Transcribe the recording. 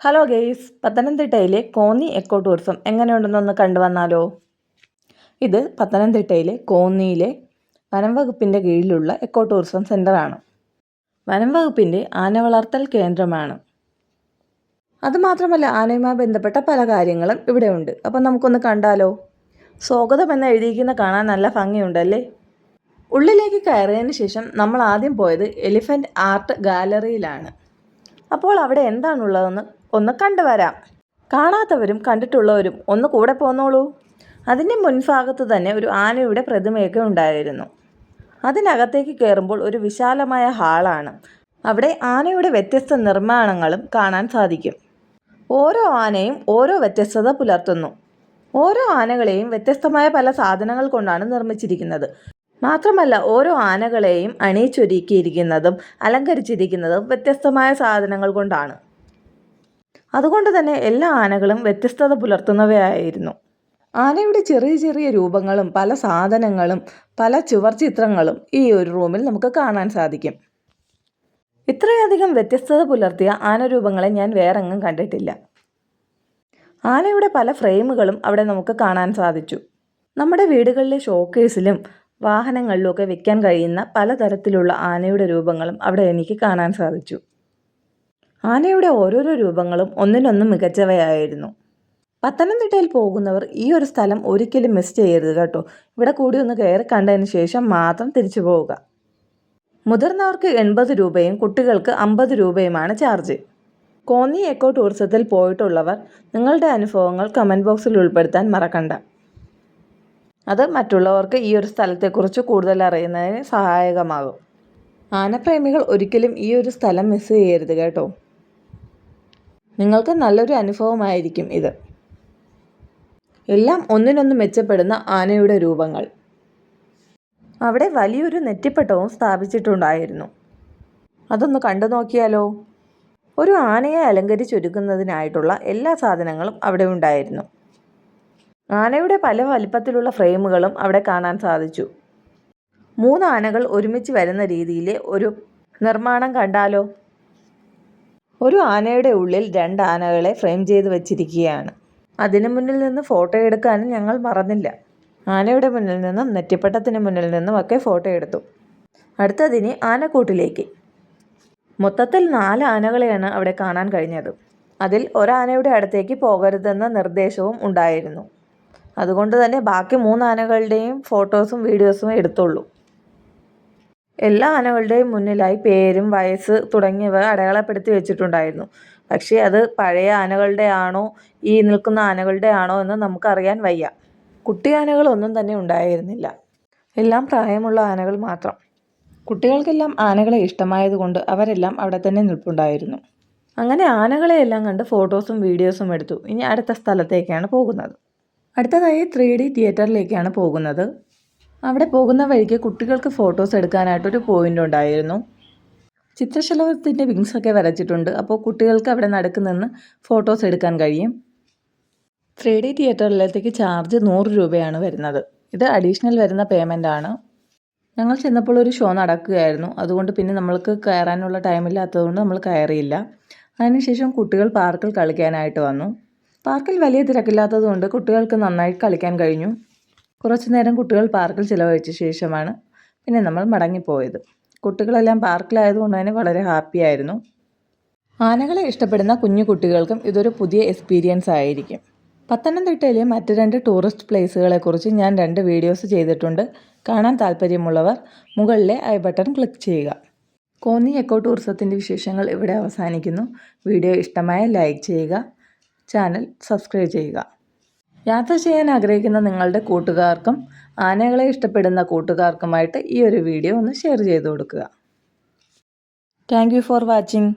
Hello guys, പത്തനംതിട്ടയിലെ Konni eco tourism എങ്ങനെയുണ്ടെന്നൊന്ന് കണ്ടുവന്നാലോ. ഇത് പത്തനംതിട്ടയിലെ കോന്നിയിലെ വനം വകുപ്പിൻ്റെ കീഴിലുള്ള എക്കോ ടൂറിസം സെൻ്ററാണ്. വനം വകുപ്പിൻ്റെ ആന വളർത്തൽ കേന്ദ്രമാണ്. അതുമാത്രമല്ല, ആനയുമായി ബന്ധപ്പെട്ട പല കാര്യങ്ങളും ഇവിടെ ഉണ്ട്. അപ്പം നമുക്കൊന്ന് കണ്ടാലോ. സ്വാഗതം എന്ന് എഴുതിയിരിക്കുന്ന കാണാൻ നല്ല ഭംഗിയുണ്ടല്ലേ. ഉള്ളിലേക്ക് കയറിയതിന് ശേഷം നമ്മൾ ആദ്യം പോയത് എലിഫൻ്റ് ആർട്ട് ഗാലറിയിലാണ്. അപ്പോൾ അവിടെ എന്താണുള്ളതെന്ന് ഒന്ന് കണ്ടുവരാം. കാണാത്തവരും കണ്ടിട്ടുള്ളവരും ഒന്ന് കൂടെ പോന്നോളൂ. അതിൻ്റെ മുൻഭാഗത്ത് തന്നെ ഒരു ആനയുടെ പ്രതിമയൊക്കെ ഉണ്ടായിരുന്നു. അതിനകത്തേക്ക് കയറുമ്പോൾ ഒരു വിശാലമായ ഹാളാണ്. അവിടെ ആനയുടെ വ്യത്യസ്ത നിർമ്മാണങ്ങളും കാണാൻ സാധിക്കും. ഓരോ ആനയും ഓരോ വ്യത്യസ്തത പുലർത്തുന്നു. ഓരോ ആനകളെയും വ്യത്യസ്തമായ പല സാധനങ്ങൾ കൊണ്ടാണ് നിർമ്മിച്ചിരിക്കുന്നത്. മാത്രമല്ല, ഓരോ ആനകളെയും അണിയിച്ചൊരുക്കിയിരിക്കുന്നതും അലങ്കരിച്ചിരിക്കുന്നതും വ്യത്യസ്തമായ സാധനങ്ങൾ കൊണ്ടാണ്. അതുകൊണ്ട് തന്നെ എല്ലാ ആനകളും വ്യത്യസ്തത പുലർത്തുന്നവയായിരുന്നു. ആനയുടെ ചെറിയ ചെറിയ രൂപങ്ങളും പല സാധനങ്ങളും പല ചുവർ ചിത്രങ്ങളും ഈ ഒരു റൂമിൽ നമുക്ക് കാണാൻ സാധിക്കും. ഇത്രയധികം വ്യത്യസ്തത പുലർത്തിയ ആനരൂപങ്ങളെ ഞാൻ വേറെങ്ങും കണ്ടിട്ടില്ല. ആനയുടെ പല ഫ്രെയിമുകളും അവിടെ നമുക്ക് കാണാൻ സാധിച്ചു. നമ്മുടെ വീടുകളിലെ ഷോക്കേസിലും വാഹനങ്ങളിലുമൊക്കെ വെക്കാൻ കഴിയുന്ന പലതരത്തിലുള്ള ആനയുടെ രൂപങ്ങളും അവിടെ എനിക്ക് കാണാൻ സാധിച്ചു. ആനയുടെ ഓരോരോ രൂപങ്ങളും ഒന്നിനൊന്നും മികച്ചവയായിരുന്നു. പത്തനംതിട്ടയിൽ പോകുന്നവർ ഈ ഒരു സ്ഥലം ഒരിക്കലും മിസ് ചെയ്യരുത് കേട്ടോ. ഇവിടെ കൂടി ഒന്ന് കയറി കണ്ടതിന് ശേഷം മാത്രം തിരിച്ചു പോവുക. മുതിർന്നവർക്ക് 80 രൂപയും കുട്ടികൾക്ക് 50 രൂപയുമാണ് ചാർജ്. കോന്നി എക്കോ ടൂറിസത്തിൽ പോയിട്ടുള്ളവർ നിങ്ങളുടെ അനുഭവങ്ങൾ കമൻറ്റ് ബോക്സിൽ ഉൾപ്പെടുത്താൻ മറക്കണ്ട. അത് മറ്റുള്ളവർക്ക് ഈ ഒരു സ്ഥലത്തെക്കുറിച്ച് കൂടുതൽ അറിയുന്നതിന് സഹായകമാകും. ആനപ്രേമികൾ ഒരിക്കലും ഈ ഒരു സ്ഥലം മിസ് ചെയ്യരുത് കേട്ടോ. നിങ്ങൾക്ക് നല്ലൊരു അനുഭവമായിരിക്കും ഇത്. എല്ലാം ഒന്നിനൊന്ന് മെച്ചപ്പെടുന്ന ആനയുടെ രൂപങ്ങൾ. അവിടെ വലിയൊരു നെറ്റിപ്പട്ടവും സ്ഥാപിച്ചിട്ടുണ്ടായിരുന്നു. അതൊന്ന് കണ്ടു നോക്കിയാലോ. ഒരു ആനയെ അലങ്കരിച്ചൊരുക്കുന്നതിനായിട്ടുള്ള എല്ലാ സാധനങ്ങളും അവിടെ ഉണ്ടായിരുന്നു. ആനയുടെ പല വലിപ്പത്തിലുള്ള ഫ്രെയിമുകളും അവിടെ കാണാൻ സാധിച്ചു. 3 ആനകൾ ഒരുമിച്ച് വരുന്ന രീതിയിലെ ഒരു നിർമ്മാണം കണ്ടാലോ. ഒരു ആനയുടെ ഉള്ളിൽ 2 ആനകളെ ഫ്രെയിം ചെയ്ത് വെച്ചിരിക്കുകയാണ്. അതിനു മുന്നിൽ നിന്ന് ഫോട്ടോ എടുക്കാനും ഞങ്ങൾ മറന്നില്ല. ആനയുടെ മുന്നിൽ നിന്നും നെറ്റിപ്പട്ടത്തിന് മുന്നിൽ നിന്നും ഒക്കെ ഫോട്ടോ എടുത്തു. അടുത്തതിന് ആനക്കൂട്ടിലേക്ക്. മൊത്തത്തിൽ 4 ആനകളെയാണ് അവിടെ കാണാൻ കഴിഞ്ഞത്. അതിൽ ഒരാനയുടെ അടുത്തേക്ക് പോകരുതെന്ന നിർദ്ദേശവും ഉണ്ടായിരുന്നു. അതുകൊണ്ട് തന്നെ ബാക്കി 3 ആനകളുടെയും ഫോട്ടോസും വീഡിയോസും എടുത്തുള്ളൂ. എല്ലാ ആനകളുടെയും മുന്നിലായി പേരും വയസ്സ് തുടങ്ങിയവ അടയാളപ്പെടുത്തി വെച്ചിട്ടുണ്ടായിരുന്നു. പക്ഷേ അത് പഴയ ആനകളുടെ ആണോ ഈ നിൽക്കുന്ന ആനകളുടെ ആണോ എന്ന് നമുക്കറിയാൻ വയ്യ. കുട്ടി ആനകളൊന്നും തന്നെ ഉണ്ടായിരുന്നില്ല. എല്ലാം പ്രായമുള്ള ആനകൾ മാത്രം. കുട്ടികൾക്കെല്ലാം ആനകളെ ഇഷ്ടമായതുകൊണ്ട് അവരെല്ലാം അവിടെ തന്നെ നിൽപ്പുണ്ടായിരുന്നു. അങ്ങനെ ആനകളെയെല്ലാം കണ്ട് ഫോട്ടോസും വീഡിയോസും എടുത്തു. ഇനി അടുത്ത സ്ഥലത്തേക്കാണ് പോകുന്നത്. അടുത്തതായി 3D തിയേറ്ററിലേക്കാണ് പോകുന്നത്. അവിടെ പോകുന്ന വഴിക്ക് കുട്ടികൾക്ക് ഫോട്ടോസ് എടുക്കാനായിട്ടൊരു പോയിൻ്റ് ഉണ്ടായിരുന്നു. ചിത്രശലഭത്തിൻ്റെ വിങ്സൊക്കെ വരച്ചിട്ടുണ്ട്. അപ്പോൾ കുട്ടികൾക്ക് അവിടെ നടുക്ക് നിന്ന് ഫോട്ടോസ് എടുക്കാൻ കഴിയും. 3D തിയേറ്ററിലേക്ക് ചാർജ് 100 രൂപയാണ് വരുന്നത്. ഇത് അഡീഷണൽ വരുന്ന പേയ്മെൻ്റ് ആണ്. ഞങ്ങൾ ചെന്നപ്പോൾ ഒരു ഷോ നടക്കുകയായിരുന്നു. അതുകൊണ്ട് പിന്നെ നമ്മൾക്ക് കയറാനുള്ള ടൈമില്ലാത്തതുകൊണ്ട് നമ്മൾ കയറിയില്ല. അതിനുശേഷം കുട്ടികൾ പാർക്കിൽ കളിക്കാനായിട്ട് വന്നു. പാർക്കിൽ വലിയ തിരക്കില്ലാത്തതുകൊണ്ട് കുട്ടികൾക്ക് നന്നായി കളിക്കാൻ കഴിഞ്ഞു. കുറച്ചു നേരം കുട്ടികൾ പാർക്കിൽ ചിലവഴിച്ച ശേഷമാണ് പിന്നെ നമ്മൾ മടങ്ങിപ്പോയത്. കുട്ടികളെല്ലാം പാർക്കിലായതുകൊണ്ട് തന്നെ വളരെ ഹാപ്പിയായിരുന്നു. ആനകളെ ഇഷ്ടപ്പെടുന്ന കുഞ്ഞു കുട്ടികൾക്കും ഇതൊരു പുതിയ എക്സ്പീരിയൻസ് ആയിരിക്കും. പത്തനംതിട്ടയിലെ മറ്റ് 2 ടൂറിസ്റ്റ് പ്ലേസുകളെക്കുറിച്ച് ഞാൻ 2 വീഡിയോസ് ചെയ്തിട്ടുണ്ട്. കാണാൻ താല്പര്യമുള്ളവർ മുകളിലെ ഐ ബട്ടൺ ക്ലിക്ക് ചെയ്യുക. കോന്നി എക്കോ ടൂറിസത്തിൻ്റെ വിശേഷങ്ങൾ ഇവിടെ അവസാനിക്കുന്നു. വീഡിയോ ഇഷ്ടമായ ലൈക്ക് ചെയ്യുക. ചാനൽ സബ്സ്ക്രൈബ് ചെയ്യുക. യാത്ര ചെയ്യാൻ ആഗ്രഹിക്കുന്ന നിങ്ങളുടെ കൂട്ടുകാർക്കും ആനകളെ ഇഷ്ടപ്പെടുന്ന കൂട്ടുകാർക്കുമായിട്ട് ഈ ഒരു വീഡിയോ ഒന്ന് ഷെയർ ചെയ്ത് കൊടുക്കുക. Thank you for watching.